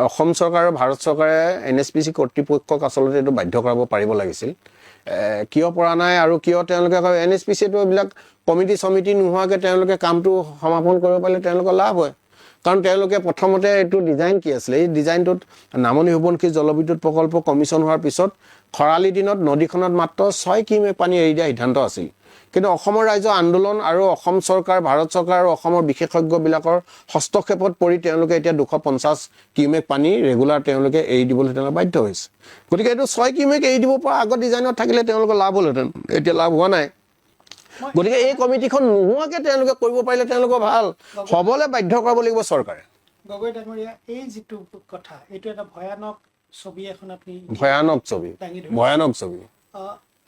অসম চৰকাৰ আৰু ভাৰত চৰকাৰে NHPC কৰ্তৃপক্ষক আচলতে এইটো বাধ্য কৰাব পাৰিব লাগিছিল কিয় পৰা নাই আৰু কিয় তেওঁলোকে কয় NHPCটো এইবিলাক কমিটি সমিতি নোহোৱাকৈ তেওঁলোকে কামটো সমাপন কৰিব পাৰিলে তেওঁলোকৰ লাভ হয় কাৰণ তেওঁলোকে প্ৰথমতে এইটো ডিজাইন কি আছিলে এই ডিজাইনটোত নামনি সোৱণশিৰি জলবিদ্যুৎ প্ৰকল্প কমিশ্যন হোৱাৰ পিছত খৰালি দিনত নদীখনত মাত্ৰ 6 কিউমেক পানী এৰি দিয়া সিদ্ধান্ত আছিল কিন্তু অসমৰ ৰাইজৰ আন্দোলন আৰু অসম চৰকাৰ ভাৰত চৰকাৰ আৰু অসমৰ বিশেষজ্ঞবিলাকৰ হস্তক্ষেপত পৰি তেওঁলোকে এতিয়া 250 কিউমেক পানী ৰেগুলাৰ তেওঁলোকে এৰি দিবলৈ তেওঁলোকে বাধ্য হৈছে গতিকে এইটো 6 কিউমেক এৰি দিব পৰা আগৰ ডিজাইনত থাকিলে তেওঁলোকৰ লাভ হ'লহেঁতেন এতিয়া লাভ হোৱা নাই গতিকে এই কমিটিখন নোহোৱাকৈ তেওঁলোকে কৰিব পাৰিলে তেওঁলোকৰ ভাল হ'বলৈ বাধ্য কৰাব লাগিব চৰকাৰে গগৈ ডাঙৰীয়া এই যিটো কথা এইটো এটা ভয়ানক ছবি এখন আপুনি ভয়ানক ছবি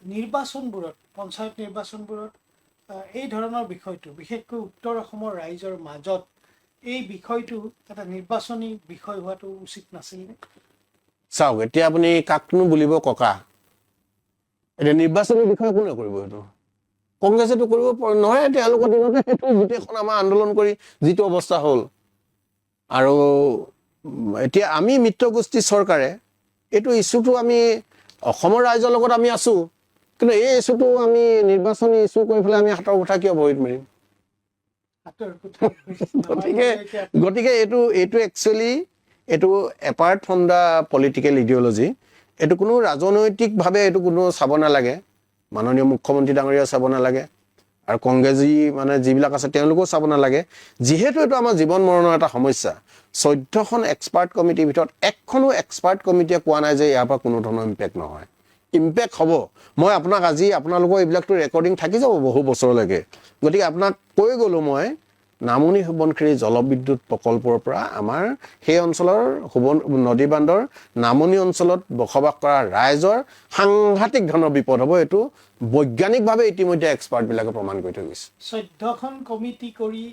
নিৰ্বাচনবোৰত পঞ্চায়ত নিৰ্বাচনবোৰত এই ধৰণৰ বিষয়টো বিশেষকৈ উত্তৰ অসমৰ ৰাইজৰ মাজত এই বিষয়টো এটা নিৰ্বাচনী বিষয় হোৱাটো উচিত নাছিল নে চাওক এতিয়া আপুনি কাকনো বুলিব ককা এতিয়া নিৰ্বাচনী বিষয় কোনে কৰিব এইটো কংগ্ৰেছেতো কৰিব নহয় তেওঁলোকৰ দিনতে সেইটো গোটেইখন আমাৰ আন্দোলন কৰি যিটো অৱস্থা হ'ল আৰু এতিয়া আমি মিত্ৰগোষ্ঠী চৰকাৰে এইটো ইছ্যুটো আমি অসমৰ ৰাইজৰ লগত আমি আছোঁ কিন্তু এই ইছ্যুটো আমি নিৰ্বাচনী ইছ্যু কৰি পেলাই আমি হাতৰ কথা কিয় ভৰিত মাৰিম গতিকে এইটো একচুৱেলি এইটো এপাৰ্ট ফ্ৰম দ্য পলিটিকেল ইডিঅ'লজি এইটো কোনো ৰাজনৈতিকভাৱে এইটো কোনো চাব নালাগে মাননীয় মুখ্যমন্ত্ৰী ডাঙৰীয়া চাব নালাগে আৰু কংগ্ৰেছী মানে যিবিলাক আছে তেওঁলোকেও চাব নালাগে যিহেতু এইটো আমাৰ জীৱন মৰণৰ এটা সমস্যা 14খন এক্সপাৰ্ট কমিটিৰ ভিতৰত একখনো এক্সপাৰ্ট কমিটিয়ে কোৱা নাই যে ইয়াৰ পৰা কোনো ধৰণৰ ইম্পেক্ট নহয় ইম্পেক্ট হ'ব মই আপোনাক আজি আপোনালোকৰ এইবিলাকতো ৰেকৰ্ডিং থাকি যাব বহু বছৰলৈকে গতিকে আপোনাক কৈ গ'লোঁ মই নামনি সোৱণশিৰি জলবিদ্যুৎ প্ৰকল্পৰ পৰা আমাৰ সেই অঞ্চলৰ নদী বান্ধৰ নামনি অঞ্চলত বসবাস কৰা ৰাইজৰ সাংঘাতিক ধৰণৰ বিপদ হ'ব এইটো বৈজ্ঞানিকভাৱে ইতিমধ্যে এক্সপাৰ্টবিলাকে প্ৰমাণ কৰি থৈ গৈছে 14খন কমিটি কৰি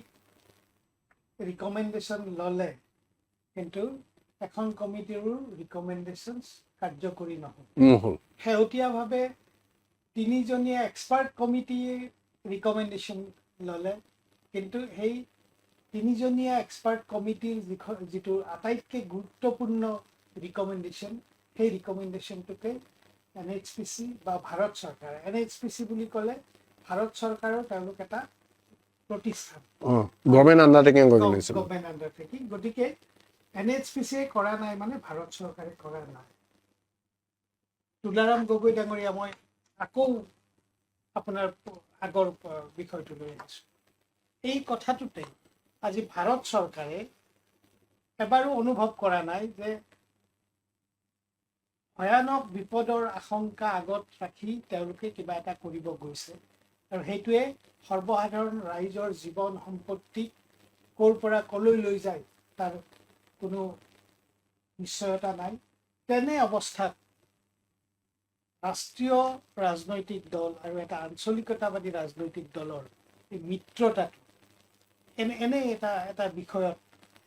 ৰিকমেণ্ডেশ্যন ল'লে কিন্তু এখন কমিটিৰো ৰিকমেণ্ডেশ্যন কাৰ্যকৰী নহ'ল শেহতীয়াভাৱে 3জনীয়া এক্সপাৰ্ট কমিটিয়ে ৰিকমেণ্ডেশ্যন ল'লে কিন্তু সেই 3জনীয়া এক্সপাৰ্ট কমিটিৰ যিটো আটাইতকৈ গুৰুত্বপূৰ্ণ ৰিকমেণ্ডেশ্যন সেই ৰিকমেণ্ডেশ্যনটোকে NHPC বা ভাৰত চৰকাৰ NHPC বুলি ক'লে ভাৰত চৰকাৰৰ তেওঁলোক এটা প্ৰতিষ্ঠান গভৰ্ণমেণ্ট আণ্ডাৰটেকিং গতিকে NHPCয়ে কৰা নাই মানে ভাৰত চৰকাৰে কৰা নাই তুলাৰাম গগৈ ডাঙৰীয়া মই আকৌ আপোনাৰ আগৰ বিষয়টো লৈ আহিছোঁ এই কথাটোতে আজি ভাৰত চৰকাৰে এবাৰো অনুভৱ কৰা নাই যে ভয়ানক বিপদৰ আশংকা আগত ৰাখি তেওঁলোকে কিবা এটা কৰিব গৈছে আৰু সেইটোৱে সৰ্বসাধাৰণ ৰাইজৰ জীৱন সম্পত্তি ক'ৰ পৰা ক'লৈ লৈ যায় তাৰ কোনো নিশ্চয়তা নাই তেনে অৱস্থাত ৰাষ্ট্ৰীয় ৰাজনৈতিক দল আৰু এটা আঞ্চলিকতাবাদী ৰাজনৈতিক দলৰ এই মিত্ৰতাটো এনে এটা বিষয়ত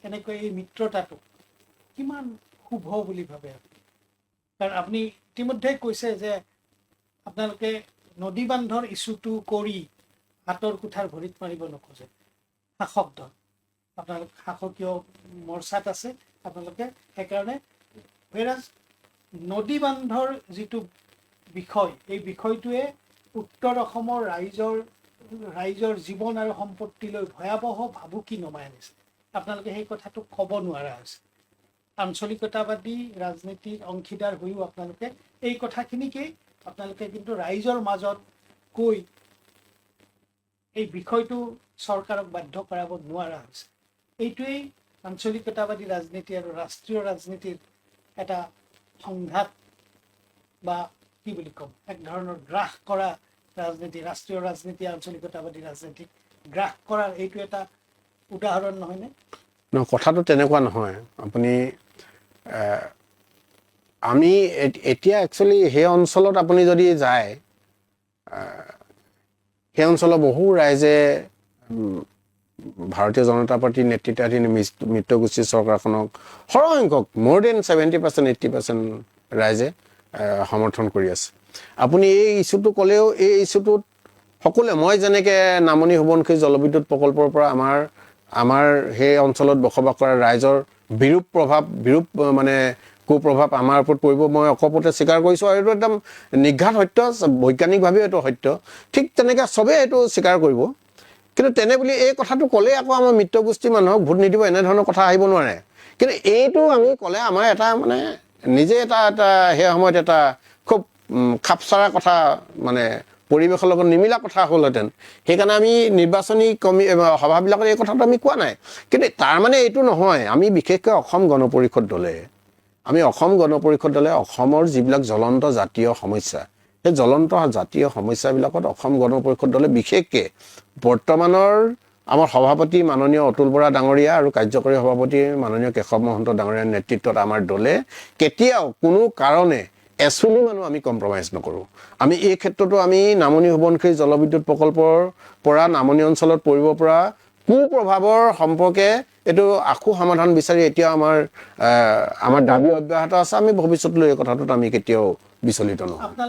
এনেকৈ এই মিত্ৰতাটো কিমান শুভ বুলি ভাবে কাৰণ আপুনি ইতিমধ্যে কৈছে যে আপোনালোকে নদী বান্ধৰ ইছ্যুটো কৰি হাতৰ কুঠাৰ ভৰিত মাৰিব নোখোজে শাসক দল আপোনালোক শাসকীয় মৰ্চাত আছে আপোনালোকে সেইকাৰণে নদী বান্ধৰ যিটো বিষয় এই বিষয়টোৱে উত্তৰ অসমৰ ৰাইজৰ জীৱন আৰু সম্পত্তিলৈ ভয়াৱহ ভাবুকি নমাই আনিছে আপোনালোকে সেই কথাটো ক'ব নোৱাৰা হৈছে আঞ্চলিকতাবাদী ৰাজনীতিৰ অংশীদাৰ হৈও আপোনালোকে এই কথাখিনিকেই আপোনালোকে কিন্তু ৰাইজৰ মাজত কৈ এই বিষয়টো চৰকাৰক বাধ্য কৰাব নোৱাৰা হৈছে এইটোৱেই আঞ্চলিকতাবাদী ৰাজনীতি আৰু ৰাষ্ট্ৰীয় ৰাজনীতিৰ এটা সংঘাত বা কি বুলি ক'ম এক ধৰণৰ গ্ৰাস কৰা ৰাজনীতি ৰাষ্ট্ৰীয় ৰাজনীতি আঞ্চলিকতাবাদী ৰাজনীতিক গ্ৰাস কৰাৰ এইটো এটা উদাহৰণ নহয়নে কথাটো তেনেকুৱা নহয় আপুনি আমি এতিয়া একচুৱেলি সেই অঞ্চলত আপুনি যদি যায় সেই অঞ্চলৰ বহু ৰাইজে ভাৰতীয় জনতা পাৰ্টীৰ নেতৃত্বাধীন মিত্ৰগোষ্ঠী চৰকাৰখনক সৰহসংখ্যক মোৰ দেন 70% 80% ৰাইজে সমৰ্থন কৰি আছে আপুনি এই ইছ্যুটো ক'লেও এই ইছ্যুটোত সকলোৱে মই যেনেকৈ নামনি সোৱণশিৰি জলবিদ্যুৎ প্ৰকল্পৰ পৰা আমাৰ সেই অঞ্চলত বসবাস কৰা ৰাইজৰ বিৰূপ মানে কুপ্ৰভাৱ আমাৰ ওপৰত পৰিব মই অকপতে স্বীকাৰ কৰিছোঁ আৰু এইটো একদম নিঘাত সত্য, বৈজ্ঞানিকভাৱেও এইটো সত্য। ঠিক তেনেকৈ চবেই এইটো স্বীকাৰ কৰিব। কিন্তু তেনে বুলি এই কথাটো ক'লেই আকৌ আমাৰ মিত্ৰগোষ্ঠীৰ মানুহক ভোট নিদিব এনেধৰণৰ কথা আহিব নোৱাৰে। কিন্তু এইটো আমি ক'লে আমাৰ এটা মানে নিজে এটা সেই সময়ত এটা খুব খাপচাৰা কথা মানে পৰিৱেশৰ লগত নিমিলা কথা হ'লহেঁতেন। সেইকাৰণে আমি নিৰ্বাচনী সভাবিলাকত এই কথাটো আমি কোৱা নাই। কিন্তু তাৰ মানে এইটো নহয়, আমি বিশেষকৈ অসম গণ পৰিষদ দলে অসমৰ যিবিলাক জ্বলন্ত জাতীয় সমস্যা, সেই জ্বলন্ত জাতীয় সমস্যাবিলাকত অসম গণ পৰিষদ দলে বিশেষকৈ বৰ্তমানৰ আমাৰ সভাপতি মাননীয় অতুল বৰা ডাঙৰীয়া আৰু কাৰ্যকৰী সভাপতি মাননীয় কেশৱ মহন্ত ডাঙৰীয়াৰ নেতৃত্বত আমাৰ দলে কেতিয়াও কোনো কাৰণে এচুলি মানুহ আমি কম্প্ৰমাইজ নকৰোঁ। আমি এই ক্ষেত্ৰতো আমি নামনি সোৱণশিৰি জলবিদ্যুৎ প্ৰকল্পৰ পৰা নামনি অঞ্চলত পৰিব পৰা কুপ্ৰভাৱৰ সম্পৰ্কে এইটো আশু সমাধান বিচাৰি এতিয়াও আমাৰ দাবী অব্যাহত আছে। আমি ভৱিষ্যতলৈ এই কথাটোত আমি কেতিয়াও বিচলিত নহওঁ।